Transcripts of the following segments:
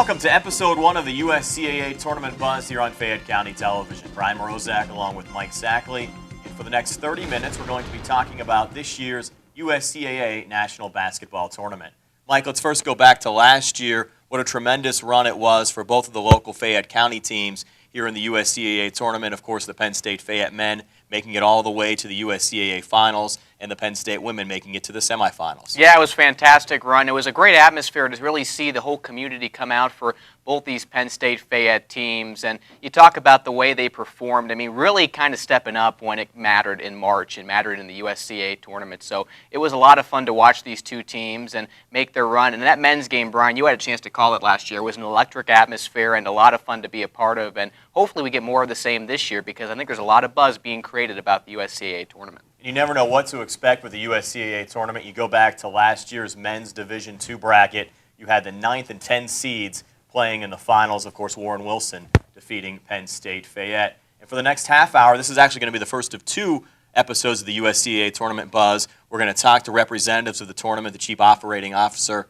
Welcome to episode 1 of the USCAA Tournament Buzz here on Fayette County Television. Brian Morozak along with Mike Sackley. And for the next 30 minutes, we're going to be talking about this year's USCAA National Basketball Tournament. Mike, let's first go back to last year. What a tremendous run it was for both of the local Fayette County teams here in the USCAA Tournament. Of course, the Penn State Fayette men making it all the way to the USCAA Finals, and the Penn State women making it to the semifinals. Yeah, it was a fantastic run. It was a great atmosphere to really see the whole community come out for both these Penn State Fayette teams. And you talk about the way they performed. I mean, really kind of stepping up when it mattered in March. It mattered in the USCAA tournament. So it was a lot of fun to watch these two teams and make their run. And that men's game, Brian, you had a chance to call it last year. It was an electric atmosphere and a lot of fun to be a part of. And hopefully we get more of the same this year, because I think there's a lot of buzz being created about the USCAA tournament. You never know what to expect with the USCAA tournament. You go back to last year's men's Division II bracket. You had the 9th and 10th seeds playing in the finals. Of course, Warren Wilson defeating Penn State Fayette. And for the next half hour, this is actually going to be the first of 2 episodes of the USCAA Tournament Buzz. We're going to talk to representatives of the tournament. The Chief Operating Officer,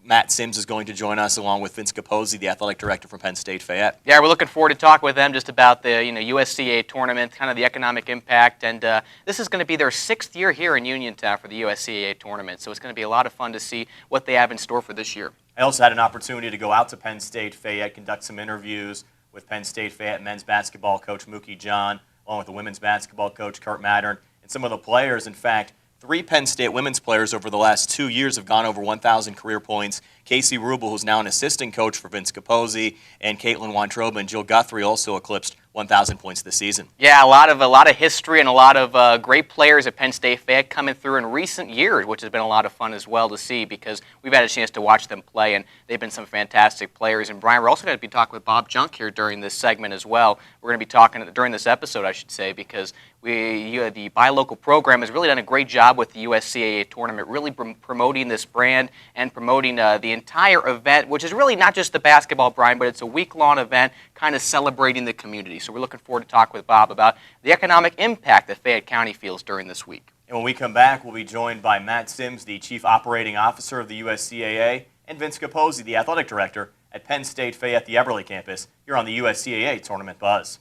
Matt Sims, is going to join us, along with Vince Capozzi, the Athletic Director from Penn State Fayette. Yeah, we're looking forward to talking with them just about the USCAA tournament, kind of the economic impact. And this is going to be their 6th year here in Uniontown for the USCAA tournament. So it's going to be a lot of fun to see what they have in store for this year. I also had an opportunity to go out to Penn State Fayette, conduct some interviews with Penn State Fayette men's basketball coach Mookie John, along with the women's basketball coach Kurt Mattern, and some of the players. In fact, 3 Penn State women's players over the last 2 years have gone over 1,000 career points. Casey Rubel, who's now an assistant coach for Vince Capozzi, and Caitlin Wontroba and Jill Guthrie also eclipsed 1,000 points this season. Yeah, a lot of history and a lot of great players at Penn State Fayette coming through in recent years, which has been a lot of fun as well to see, because we've had a chance to watch them play, and they've been some fantastic players. And Brian, we're also going to be talking with Bob Junk here during this segment as well. We're going to be talking during this episode, I should say, because the Buy Local program has really done a great job with the USCAA tournament, really promoting this brand and promoting the entire event, which is really not just the basketball, Brian, but it's a week-long event kind of celebrating the community. So we're looking forward to talk with Bob about the economic impact that Fayette County feels during this week. And when we come back, we'll be joined by Matt Sims, the Chief Operating Officer of the USCAA, and Vince Capozzi, the Athletic Director at Penn State Fayette, the Eberly campus, here on the USCAA Tournament Buzz.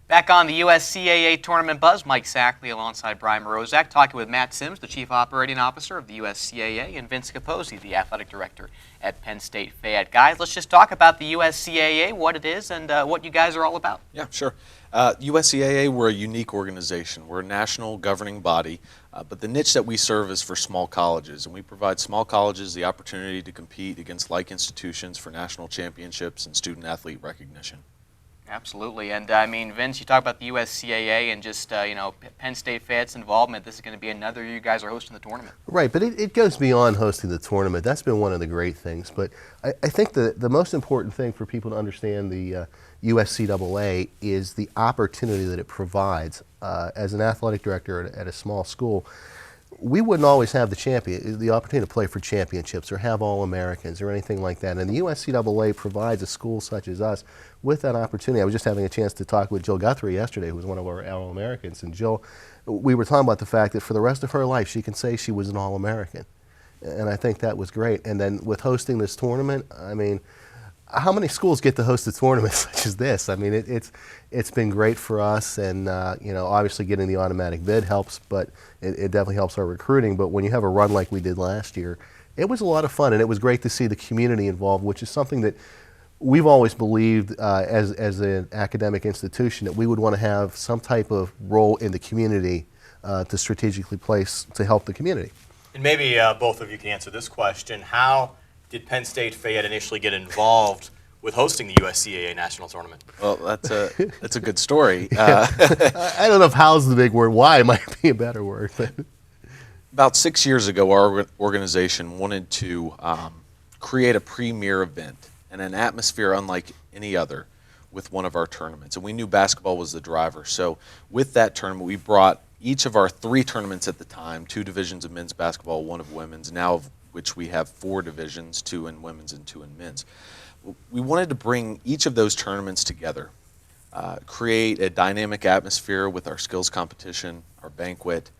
Back on the USCAA Tournament Buzz, Mike Sackley alongside Brian Morozak, talking with Matt Sims, the Chief Operating Officer of the USCAA, and Vince Capozzi, the Athletic Director at Penn State Fayette. Guys, let's just talk about the USCAA, what it is, and what you guys are all about. Yeah, sure. USCAA, we're a unique organization. We're a national governing body, but the niche that we serve is for small colleges, and we provide small colleges the opportunity to compete against like institutions for national championships and student-athlete recognition. Absolutely, and I mean, Vince, you talk about the USCAA and just Penn State Fayette's involvement. This is going to be another year you guys are hosting the tournament. Right, but it goes beyond hosting the tournament. That's been one of the great things. But I think the most important thing for people to understand the USCAA is the opportunity that it provides. As an athletic director at a small school, we wouldn't always have the opportunity to play for championships or have All-Americans or anything like that. And the USCAA provides a school such as us with that opportunity. I was just having a chance to talk with Jill Guthrie yesterday, who was one of our All-Americans. And Jill, we were talking about the fact that for the rest of her life, she can say she was an All-American. And I think that was great. And then with hosting this tournament, I mean, how many schools get to host a tournament such as this? I mean, it's been great for us, and obviously getting the automatic bid helps, but it definitely helps our recruiting. But when you have a run like we did last year, it was a lot of fun, and it was great to see the community involved, which is something that we've always believed as an academic institution, that we would want to have some type of role in the community to strategically place to help the community. And maybe both of you can answer this question. How did Penn State Fayette initially get involved with hosting the USCAA National Tournament? Well, that's a good story. I don't know if how's the big word. Why might be a better word. About 6 years ago, our organization wanted to create a premier event and an atmosphere unlike any other with one of our tournaments. And we knew basketball was the driver. So with that tournament, we brought each of our 3 tournaments at the time, 2 divisions of men's basketball, 1 of women's, now of which we have 4 divisions, 2 in women's and 2 in men's. We wanted to bring each of those tournaments together create a dynamic atmosphere with our skills competition, our banquet,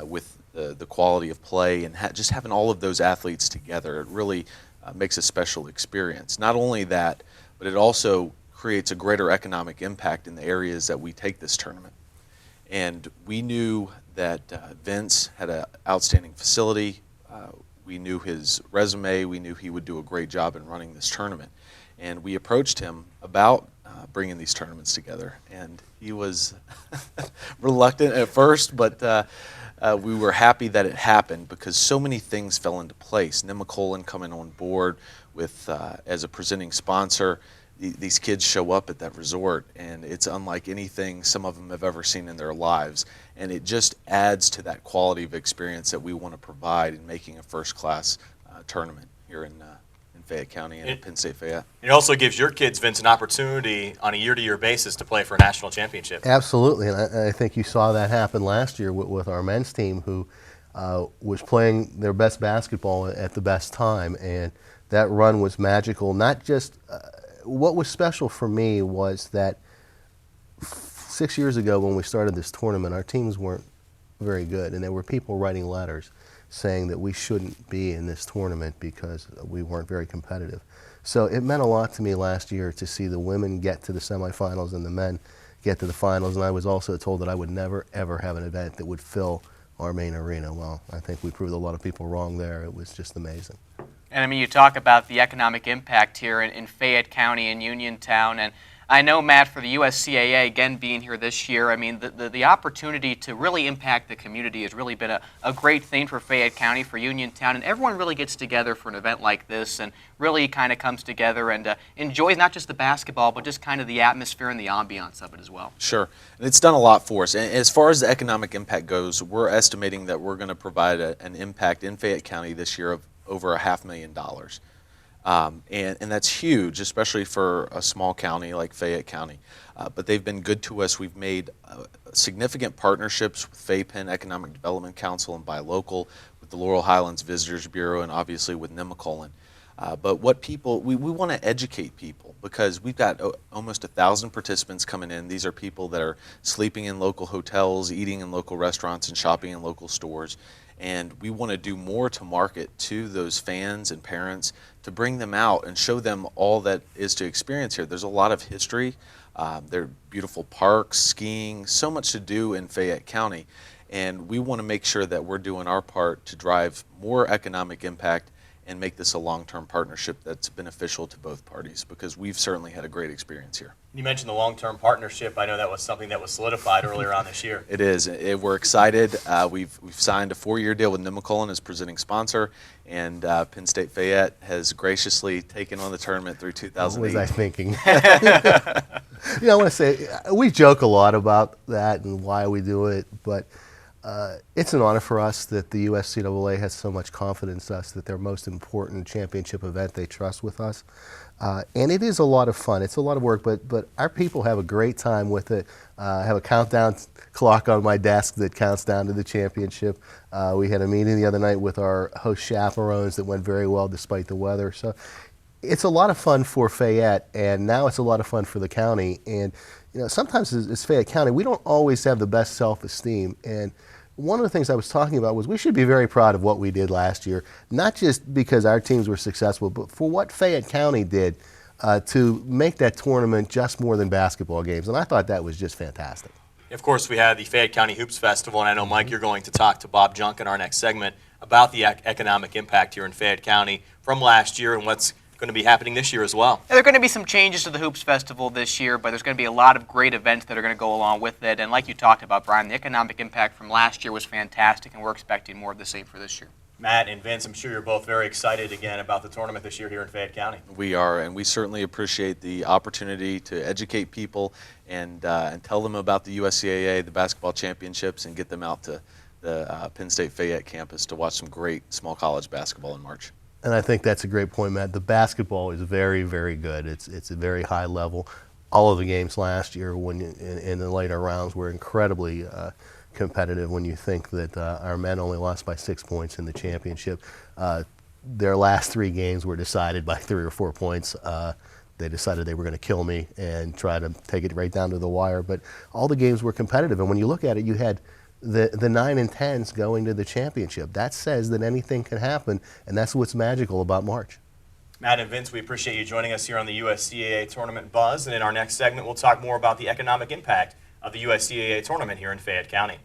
with the quality of play, and just having all of those athletes together. It really makes a special experience. Not only that, but it also creates a greater economic impact in the areas that we take this tournament. And we knew that Vince had an outstanding facility. We knew his resume. We knew he would do a great job in running this tournament. And we approached him about bringing these tournaments together. And he was reluctant at first, but we were happy that it happened because so many things fell into place. Nemacolin coming on board with as a presenting sponsor. These kids show up at that resort, and it's unlike anything some of them have ever seen in their lives. And it just adds to that quality of experience that we want to provide in making a first-class tournament here in Fayette County and Penn State Fayette. It also gives your kids, Vince, an opportunity on a year-to-year basis to play for a national championship. Absolutely, and I think you saw that happen last year with our men's team, who was playing their best basketball at the best time, and that run was magical. Not just what was special for me was that 6 years ago when we started this tournament, our teams weren't very good, and there were people writing letters saying that we shouldn't be in this tournament because we weren't very competitive. So it meant a lot to me last year to see the women get to the semifinals and the men get to the finals, and I was also told that I would never, ever have an event that would fill our main arena. Well, I think we proved a lot of people wrong there. It was just amazing. And I mean, you talk about the economic impact here in Fayette County and Uniontown, and I know, Matt, for the USCAA, again, being here this year, I mean, the opportunity to really impact the community has really been a great thing for Fayette County, for Uniontown, and everyone really gets together for an event like this and really kind of comes together and enjoys not just the basketball, but just kind of the atmosphere and the ambiance of it as well. Sure. And it's done a lot for us. And as far as the economic impact goes, we're estimating that we're going to provide an impact in Fayette County this year of over $500,000. And that's huge, especially for a small county like Fayette County. But they've been good to us. We've made significant partnerships with FayPenn Economic Development Council and Buy Local, with the Laurel Highlands Visitors Bureau, and obviously with Nemacolin. But what people, we want to educate people because we've got almost 1,000 participants coming in. These are people that are sleeping in local hotels, eating in local restaurants, and shopping in local stores. And we want to do more to market to those fans and parents to bring them out and show them all that is to experience here. There's a lot of history. There are beautiful parks, skiing, so much to do in Fayette County. And we want to make sure that we're doing our part to drive more economic impact and make this a long-term partnership that's beneficial to both parties, because we've certainly had a great experience here. You mentioned the long-term partnership. I know that was something that was solidified earlier on this year. It is. We're excited. We've signed a 4-year deal with Nemacolin as presenting sponsor, and Penn State Fayette has graciously taken on the tournament through 2008. What was I thinking? I want to say, we joke a lot about that and why we do it, but it's an honor for us that the USCAA has so much confidence in us that their most important championship event they trust with us. And it is a lot of fun. It's a lot of work, but our people have a great time with it. I have a countdown clock on my desk that counts down to the championship. We had a meeting the other night with our host chaperones that went very well despite the weather. So it's a lot of fun for Fayette, and now it's a lot of fun for the county. And sometimes as Fayette County, we don't always have the best self-esteem. And one of the things I was talking about was we should be very proud of what we did last year, not just because our teams were successful, but for what Fayette County did to make that tournament just more than basketball games. And I thought that was just fantastic. Of course, we had the Fayette County Hoops Festival, and I know, Mike, you're going to talk to Bob Junk in our next segment about the economic impact here in Fayette County from last year and what's going to be happening this year as well. There are going to be some changes to the Hoops Festival this year, but there's going to be a lot of great events that are going to go along with it. And like you talked about, Brian, the economic impact from last year was fantastic, and we're expecting more of the same for this year. Matt and Vince, I'm sure you're both very excited again about the tournament this year here in Fayette County. We are, and we certainly appreciate the opportunity to educate people and tell them about the USCAA, the basketball championships, and get them out to the Penn State Fayette campus to watch some great small college basketball in March. And I think that's a great point, Matt. The basketball is very, very good. It's a very high level. All of the games last year in the later rounds were incredibly competitive when you think that our men only lost by 6 points in the championship. Their last 3 games were decided by 3 or 4 points. they decided they were going to kill me and try to take it right down to the wire. But all the games were competitive, and when you look at it, you had the 9 and 10s going to the championship. That says that anything can happen, and that's what's magical about March. Matt and Vince, we appreciate you joining us here on the USCAA Tournament Buzz, and in our next segment, we'll talk more about the economic impact of the USCAA tournament here in Fayette County.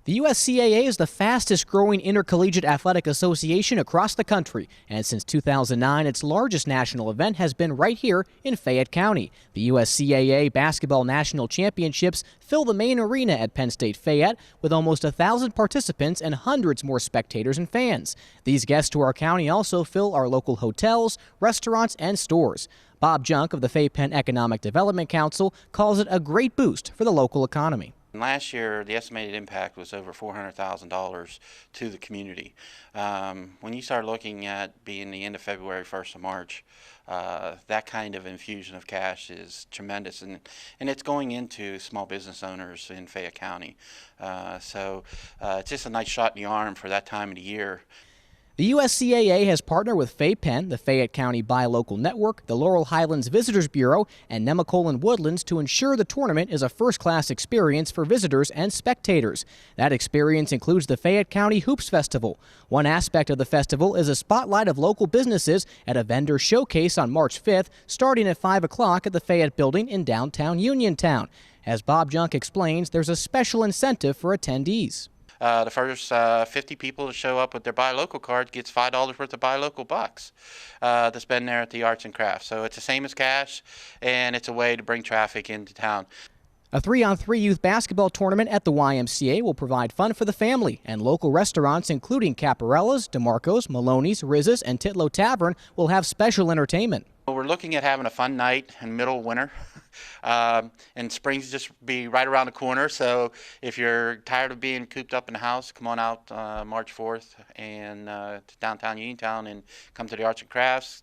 The USCAA is the fastest growing intercollegiate athletic association across the country, and since 2009, its largest national event has been right here in Fayette County. The USCAA Basketball National Championships fill the main arena at Penn State Fayette with almost 1,000 participants and hundreds more spectators and fans. These guests to our county also fill our local hotels, restaurants, and stores. Bob Junk of the Fay Penn Economic Development Council calls it a great boost for the local economy. Last year, the estimated impact was over $400,000 to the community. When you start looking at being the end of February, 1st of March, that kind of infusion of cash is tremendous, and it's going into small business owners in Fayette County. So it's just a nice shot in the arm for that time of the year. The USCAA has partnered with Fay Penn, the Fayette County Buy Local Network, the Laurel Highlands Visitors Bureau, and Nemacolin Woodlands to ensure the tournament is a first-class experience for visitors and spectators. That experience includes the Fayette County Hoops Festival. One aspect of the festival is a spotlight of local businesses at a vendor showcase on March 5th, starting at 5 o'clock at the Fayette Building in downtown Uniontown. As Bob Junk explains, there's a special incentive for attendees. The first 50 people to show up with their Buy Local card gets $5 worth of Buy Local bucks to spend there at the Arts and Crafts. So it's the same as cash, and it's a way to bring traffic into town. A 3-on-3 youth basketball tournament at the YMCA will provide fun for the family, and local restaurants including Caparella's, DeMarco's, Maloney's, Riz's, and Titlow Tavern will have special entertainment. We're looking at having a fun night in middle of winter, and spring's just be right around the corner. So if you're tired of being cooped up in the house, come on out March 4th and to downtown Uniontown and come to the Arts and Crafts.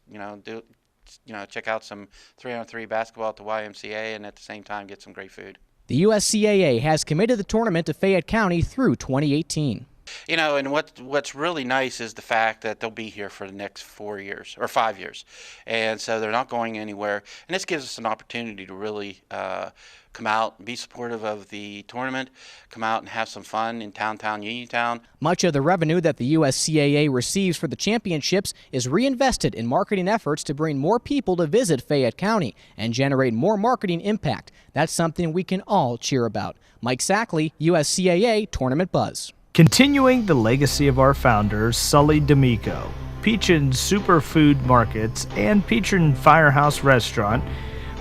Check out some 3-on-3 basketball at the YMCA, and at the same time get some great food. The USCAA has committed the tournament to Fayette County through 2018. And what's really nice is the fact that they'll be here for the next 4 years or 5 years, and so they're not going anywhere. And this gives us an opportunity to really come out and be supportive of the tournament, come out and have some fun in downtown Uniontown. Much of the revenue that the USCAA receives for the championships is reinvested in marketing efforts to bring more people to visit Fayette County and generate more marketing impact. That's something we can all cheer about. Mike Sackley, USCAA Tournament Buzz. Continuing the legacy of our founders, Sully D'Amico, Peachin Superfood Markets, and Peachin Firehouse Restaurant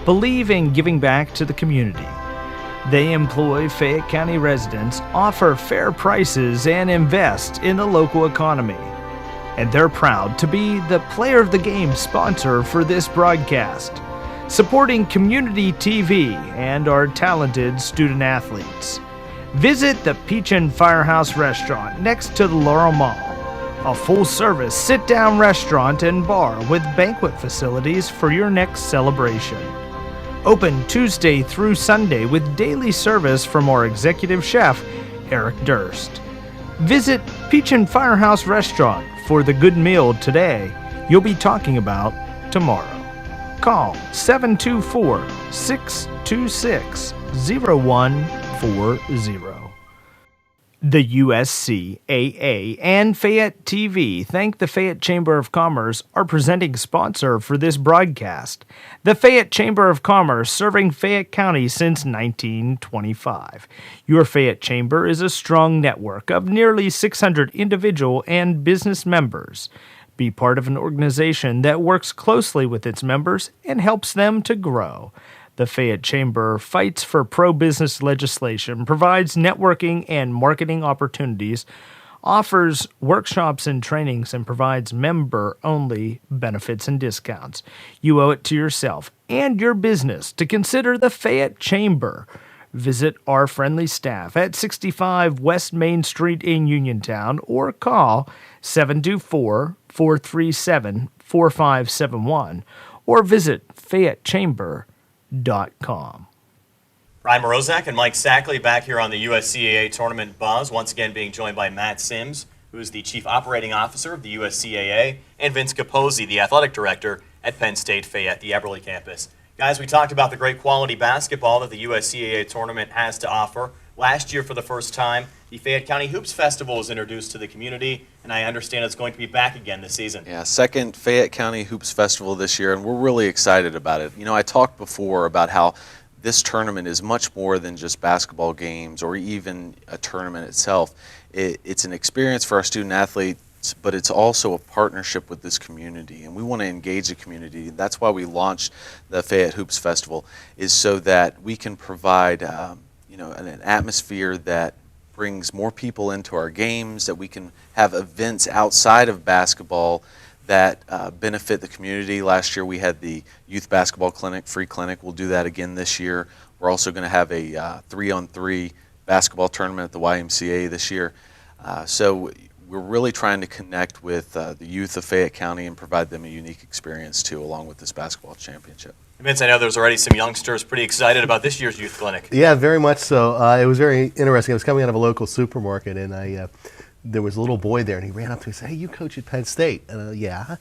believe in giving back to the community. They employ Fayette County residents, offer fair prices, and invest in the local economy. And they're proud to be the Player of the Game sponsor for this broadcast, supporting community TV and our talented student athletes. Visit the Peachin Firehouse Restaurant next to the Laurel Mall, a full-service sit-down restaurant and bar with banquet facilities for your next celebration. Open Tuesday through Sunday with daily service from our executive chef, Eric Durst. Visit Peachin Firehouse Restaurant for the good meal today you'll be talking about tomorrow. Call 724-626-0140. The USCAA and Fayette TV thank the Fayette Chamber of Commerce, our presenting sponsor for this broadcast. The Fayette Chamber of Commerce, serving Fayette County since 1925. Your Fayette Chamber is a strong network of nearly 600 individual and business members. Be part of an organization that works closely with its members and helps them to grow. The Fayette Chamber fights for pro-business legislation, provides networking and marketing opportunities, offers workshops and trainings, and provides member-only benefits and discounts. You owe it to yourself and your business to consider the Fayette Chamber. Visit our friendly staff at 65 West Main Street in Uniontown or call 724-437-4571 or visit FayetteChamber.com. Brian Morozak and Mike Sackley back here on the USCAA Tournament Buzz, once again being joined by Matt Sims, who is the Chief Operating Officer of the USCAA, and Vince Capozzi, the Athletic Director at Penn State Fayette, the Eberly campus. Guys, we talked about the great quality basketball that the USCAA tournament has to offer. Last year, for the first time, the Fayette County Hoops Festival was introduced to the community, and I understand it's going to be back again this season. Yeah, second Fayette County Hoops Festival this year, and we're really excited about it. You know, I talked before about how this tournament is much more than just basketball games or even a tournament itself. It's an experience for our student athletes, but it's also a partnership with this community, and we want to engage the community. That's why we launched the Fayette Hoops Festival, is so that we can provide an atmosphere that brings more people into our games, that we can have events outside of basketball that benefit the community. Last year we had the Youth Basketball Clinic, free clinic. We'll do that again this year. We're also going to have a 3-on-3 basketball tournament at the YMCA this year. So we're really trying to connect with the youth of Fayette County and provide them a unique experience too, along with this basketball championship. Vince, I know there's already some youngsters pretty excited about this year's youth clinic. Yeah, very much so. It was very interesting. I was coming out of a local supermarket, and there was a little boy there, and he ran up to me and said, "Hey, you coach at Penn State?" And yeah.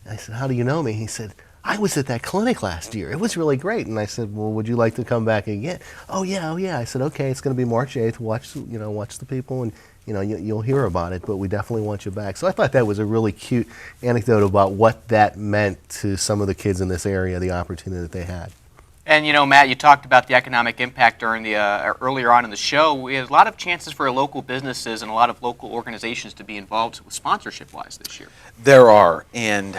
And I said, "How do you know me?" He said, "I was at that clinic last year. It was really great." And I said, "Well, would you like to come back again?" Oh yeah. I said, "Okay, it's going to be March 8th. Watch the people, and you'll hear about it. But we definitely want you back." So I thought that was a really cute anecdote about what that meant to some of the kids in this area, the opportunity that they had. And Matt, you talked about the economic impact during the earlier on in the show. We had a lot of chances for local businesses and a lot of local organizations to be involved with sponsorship-wise this year. There are, and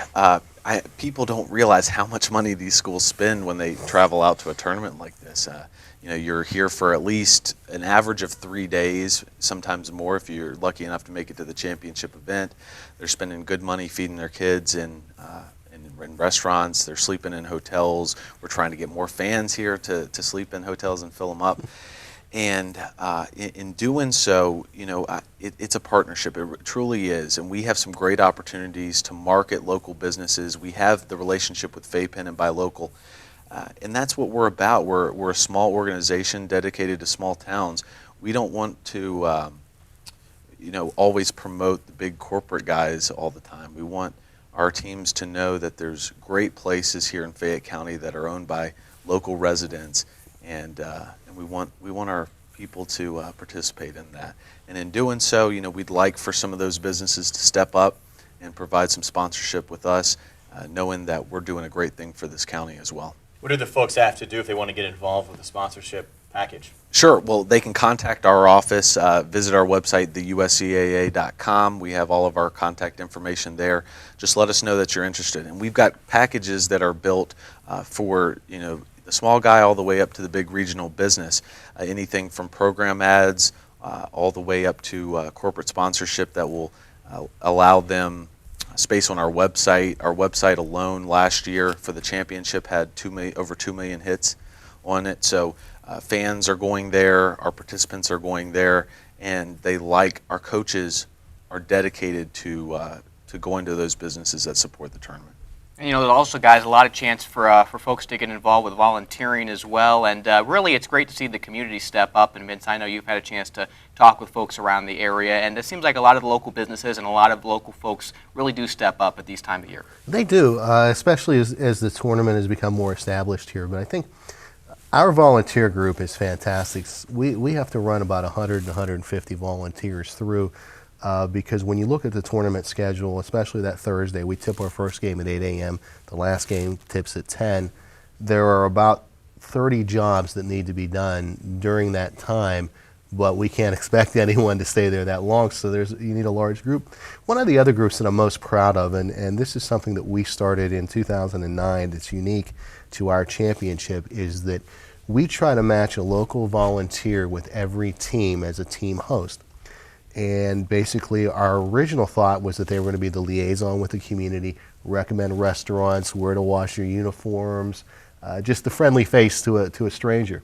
people don't realize how much money these schools spend when they travel out to a tournament like this. You're here for at least an average of 3 days, sometimes more if you're lucky enough to make it to the championship event. They're spending good money feeding their kids in restaurants. They're sleeping in hotels. We're trying to get more fans here to sleep in hotels and fill them up. And in doing so, it's a partnership. It truly is. And we have some great opportunities to market local businesses. We have the relationship with FAPEN and Buy Local. And that's what we're about. We're a small organization dedicated to small towns. We don't want to, always promote the big corporate guys all the time. We want our teams to know that there's great places here in Fayette County that are owned by local residents, and we want our people to participate in that. And in doing so, we'd like for some of those businesses to step up and provide some sponsorship with us, knowing that we're doing a great thing for this county as well. What do the folks have to do if they want to get involved with the sponsorship package? Sure. Well, they can contact our office, visit our website, theuscaa.com. We have all of our contact information there. Just let us know that you're interested. And we've got packages that are built for, the small guy all the way up to the big regional business. Anything from program ads all the way up to corporate sponsorship that will allow them space on our website. Our website alone last year for the championship had over 2 million hits on it. So fans are going there, our participants are going there, and our coaches are dedicated to going to those businesses that support the tournament. And there's also, guys, a lot of chance for folks to get involved with volunteering as well. And really, it's great to see the community step up. And Vince, I know you've had a chance to talk with folks around the area, and it seems like a lot of the local businesses and a lot of local folks really do step up at these time of year. They do, especially as the tournament has become more established here. But I think our volunteer group is fantastic. We have to run about 100 to 150 volunteers through. Because when you look at the tournament schedule, especially that Thursday, we tip our first game at 8 a.m., the last game tips at 10. There are about 30 jobs that need to be done during that time, but we can't expect anyone to stay there that long, so you need a large group. One of the other groups that I'm most proud of, and this is something that we started in 2009 that's unique to our championship, is that we try to match a local volunteer with every team as a team host. And basically our original thought was that they were going to be the liaison with the community, recommend restaurants, where to wash your uniforms, just the friendly face to a stranger.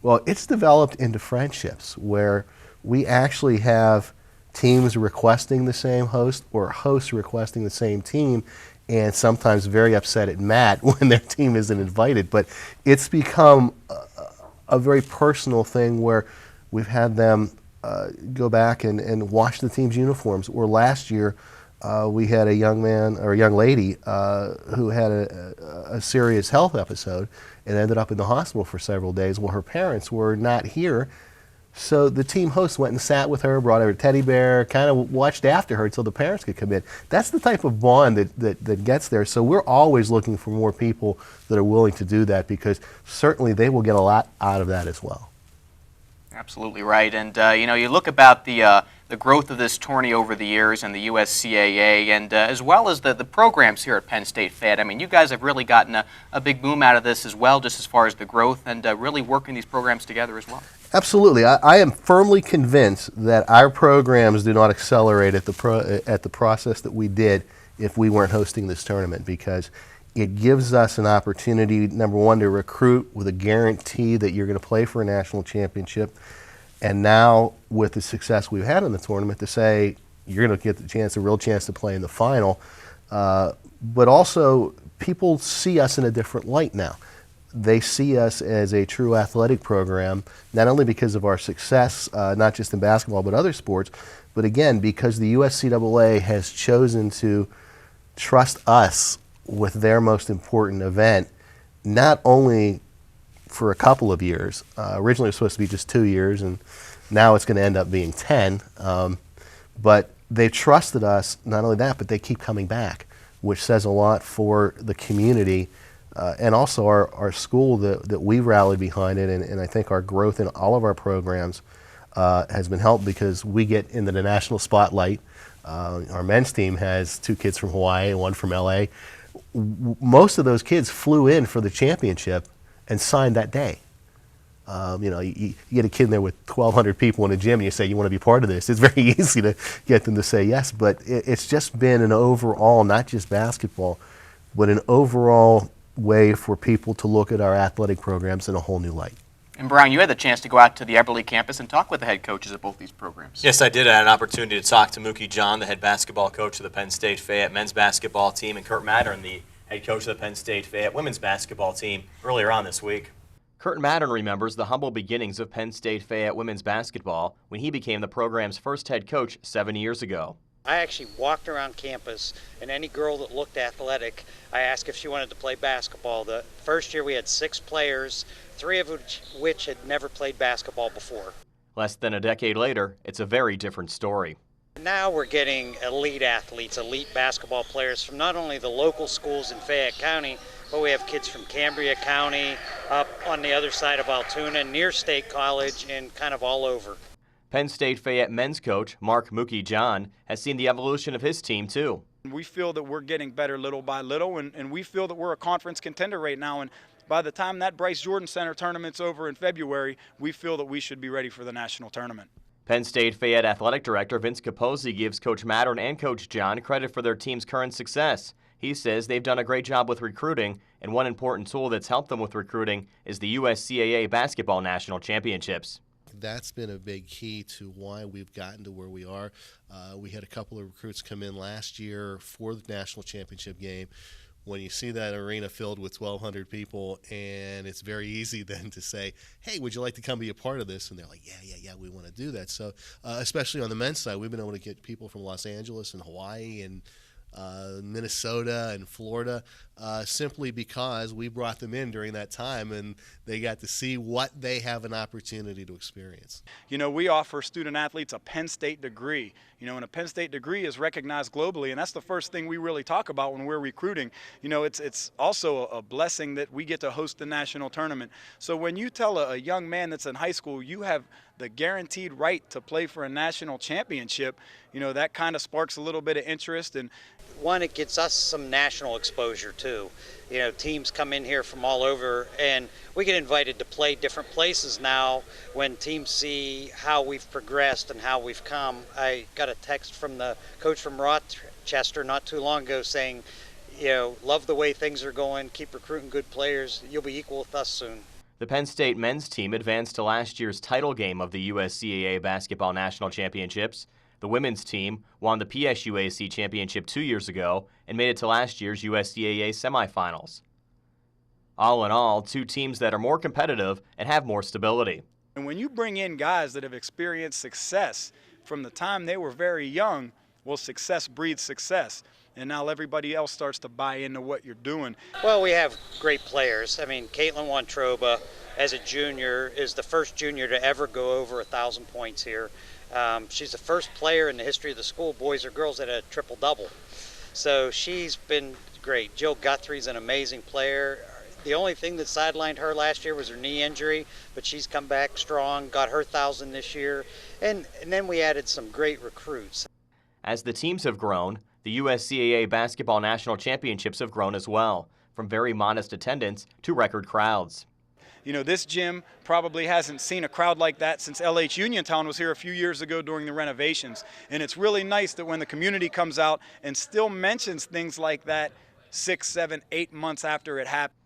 Well, it's developed into friendships where we actually have teams requesting the same host or hosts requesting the same team, and sometimes very upset at Matt when their team isn't invited. But it's become a very personal thing where we've had them go back and wash the team's uniforms. Or last year, we had a young man or a young lady who had a serious health episode and ended up in the hospital for several days. Well, her parents were not here, so the team host went and sat with her, brought her a teddy bear, kind of watched after her until the parents could come in. That's the type of bond that gets there. So we're always looking for more people that are willing to do that, because certainly they will get a lot out of that as well. Absolutely right. And, you look about the growth of this tourney over the years and the USCAA, and as well as the programs here at Penn State Fayette. I mean, you guys have really gotten a big boom out of this as well, just as far as the growth and really working these programs together as well. Absolutely. I am firmly convinced that our programs do not accelerate at the process that we did if we weren't hosting this tournament, because it gives us an opportunity, number one, to recruit with a guarantee that you're going to play for a national championship. And now, with the success we've had in the tournament, to say you're going to get a real chance to play in the final. But also, people see us in a different light now. They see us as a true athletic program, not only because of our success, not just in basketball, but other sports, but again, because the USCAA has chosen to trust us with their most important event, not only for a couple of years. Originally it was supposed to be just 2 years, and now it's going to end up being 10. But they've trusted us, not only that, but they keep coming back, which says a lot for the community and also our school that we rallied behind it. And I think our growth in all of our programs has been helped because we get into the national spotlight. Our men's team has 2 kids from Hawaii and 1 from LA. Most of those kids flew in for the championship and signed that day. You get a kid in there with 1,200 people in a gym and you say, you want to be part of this. It's very easy to get them to say yes, but it's just been an overall, not just basketball, but an overall way for people to look at our athletic programs in a whole new light. And Brian, you had the chance to go out to the Eberly campus and talk with the head coaches of both these programs. Yes, I did. I had an opportunity to talk to Mookie John, the head basketball coach of the Penn State Fayette men's basketball team, and Kurt Mattern, the head coach of the Penn State Fayette women's basketball team, earlier on this week. Kurt Mattern remembers the humble beginnings of Penn State Fayette women's basketball when he became the program's first head coach 7 years ago. I actually walked around campus, and any girl that looked athletic, I asked if she wanted to play basketball. The first year we had 6 players, 3 of which had never played basketball before. Less than a decade later, it's a very different story. Now we're getting elite athletes, elite basketball players from not only the local schools in Fayette County, but we have kids from Cambria County, up on the other side of Altoona, near State College, and kind of all over. Penn State Fayette men's coach Mark Mookie John has seen the evolution of his team too. We feel that we're getting better little by little, and we feel that we're a conference contender right now. And by the time that Bryce Jordan Center tournament's over in February, we feel that we should be ready for the national tournament. Penn State Fayette athletic director Vince Capozzi gives Coach Mattern and Coach John credit for their team's current success. He says they've done a great job with recruiting, and one important tool that's helped them with recruiting is the USCAA Basketball National Championships. That's been a big key to why we've gotten to where we are. We had a couple of recruits come in last year for the national championship game. When you see that arena filled with 1,200 people, and it's very easy then to say, hey, would you like to come be a part of this? And they're like, yeah, we want to do that. So especially on the men's side, we've been able to get people from Los Angeles and Hawaii and Minnesota and Florida, simply because we brought them in during that time and they got to see what they have an opportunity to experience. We offer student athletes a Penn State degree, and a Penn State degree is recognized globally, and that's the first thing we really talk about when we're recruiting. It's also a blessing that we get to host the national tournament. So when you tell a young man that's in high school, you have the guaranteed right to play for a national championship, that kind of sparks a little bit of interest. And one, it gets us some national exposure too. Teams come in here from all over, and we get invited to play different places now when teams see how we've progressed and how we've come. I got a text from the coach from Rochester not too long ago saying, love the way things are going, keep recruiting good players, you'll be equal with us soon. The Penn State men's team advanced to last year's title game of the USCAA Basketball National Championships. The women's team won the PSUAC championship 2 years ago and made it to last year's USCAA semifinals. All in all, 2 teams that are more competitive and have more stability. And when you bring in guys that have experienced success from the time they were very young, Well, success breeds success, and now everybody else starts to buy into what you're doing. Well, we have great players. I mean, Caitlin Wantroba, as a junior, is the first junior to ever go over 1,000 points here. She's the first player in the history of the school, boys or girls, that had a triple-double. So she's been great. Jill Guthrie's an amazing player. The only thing that sidelined her last year was her knee injury, but she's come back strong, got her 1,000 this year. And then we added some great recruits. As the teams have grown, the USCAA Basketball National Championships have grown as well, from very modest attendance to record crowds. You know, this gym probably hasn't seen a crowd like that since LH Uniontown was here a few years ago during the renovations. And it's really nice that when the community comes out and still mentions things like that 6, 7, 8 months after it happened.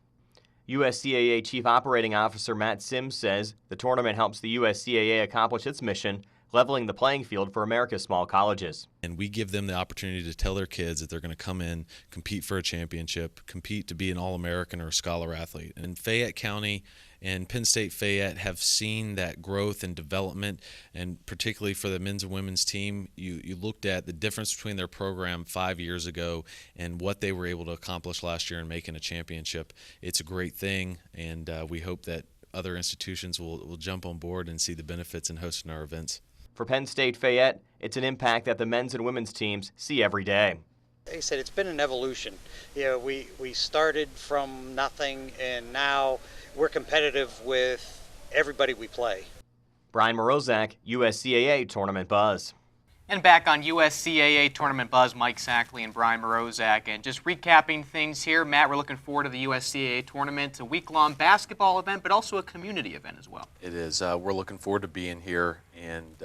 USCAA Chief Operating Officer Matt Sims says the tournament helps the USCAA accomplish its mission, leveling the playing field for America's small colleges. And we give them the opportunity to tell their kids that they're going to come in, compete for a championship, compete to be an All-American or a Scholar athlete. And Fayette County and Penn State Fayette have seen that growth and development, and particularly for the men's and women's team, you looked at the difference between their program 5 years ago and what they were able to accomplish last year in making a championship. It's a great thing, and we hope that other institutions will jump on board and see the benefits in hosting our events. For Penn State Fayette, it's an impact that the men's and women's teams see every day. Like I said, it's been an evolution. You know, we started from nothing, and now we're competitive with everybody we play. Brian Morozak, USCAA Tournament Buzz. And back on USCAA Tournament Buzz, Mike Sackley and Brian Morozak. And just recapping things here, Matt, we're looking forward to the USCAA Tournament. It's a week-long basketball event, but also a community event as well. It is. We're looking forward to being here, and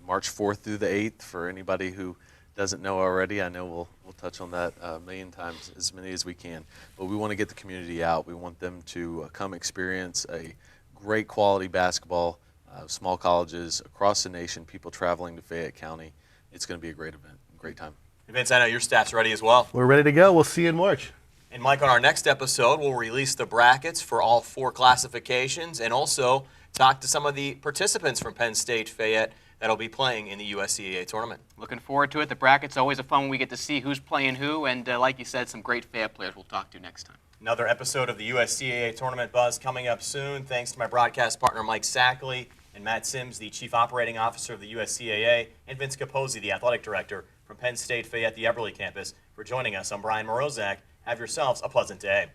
March 4th through the 8th, for anybody who doesn't know already. I know we'll touch on that a million times, as many as we can. But we want to get the community out. We want them to come experience a great quality basketball, small colleges across the nation, people traveling to Fayette County. It's going to be a great event, great time. Vince, I know your staff's ready as well. We're ready to go. We'll see you in March. And Mike, on our next episode, we'll release the brackets for all 4 classifications and also talk to some of the participants from Penn State Fayette that'll be playing in the USCAA tournament. Looking forward to it. The bracket's always a fun one. We get to see who's playing who, and like you said, some great Fayette players we'll talk to next time. Another episode of the USCAA Tournament Buzz coming up soon. Thanks to my broadcast partner, Mike Sackley, and Matt Sims, the Chief Operating Officer of the USCAA, and Vince Capozzi, the Athletic Director from Penn State Fayette, the Eberly campus, for joining us. I'm Brian Morozak. Have yourselves a pleasant day.